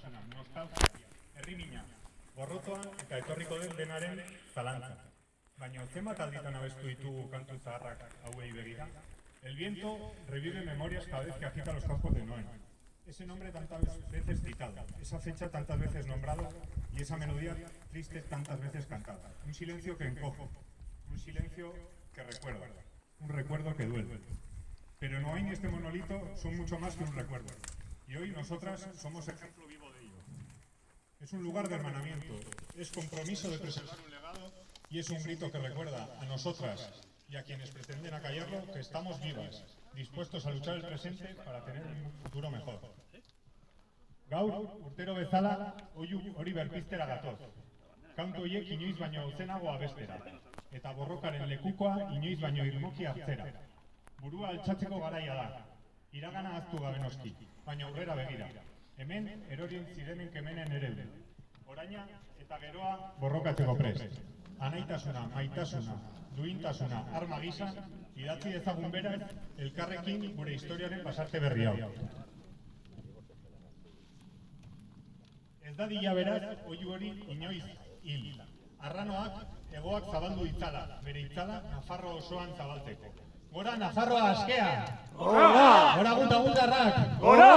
maitasuna, nostalgia, herrimina, gorrotoa eta etorriko den denaren zalantza. Baina zenbat alditan abestu ditugu kantu zaharrak hauei begira? El viento revive memorias cada vez que agita los campos de Noé. Ese nombre tantas veces citado, esa fecha tantas veces nombrada y esa melodía triste tantas veces cantada. Un silencio que encoge, un silencio que recuerda, un recuerdo que duele. Pero Noé y este monolito son mucho más que un recuerdo. Y hoy nosotras somos ejemplo vivo de ello. Es un lugar de hermanamiento, es compromiso de preservar un legado y es un grito que recuerda a nosotras y a quienes pretenden acallarlo que estamos vivas, dispuestos a luchar el presente para tener un futuro mejor. Gaur, urtero bezala, oihu hori berpiztera gatoz. Kantu horiek inoiz baino ozenago abestera, eta borrokaren lekukoa inoiz baino irmoki hartzera. Burua altxatzeko garaia da, iragana ahaztu gabe noski, baina aurrera begira. Hemen erorien zirenen kemenen eredu. Oraina eta geroa borrokatzeko prest. Anaitasuna, maitasuna, duintasuna, arma gisa, idatzi dezagun beraz, elkarrekin gure historiaren pasarte berri hau. Ez dadila beraz, oihu hori inoiz hil. Arranoak, hegoak zabaldu ditzala, bere itzala Nafarro osoan zabalteko. Gora Nafarroa askea! Gora! Gora guta-gutarrak! Gora!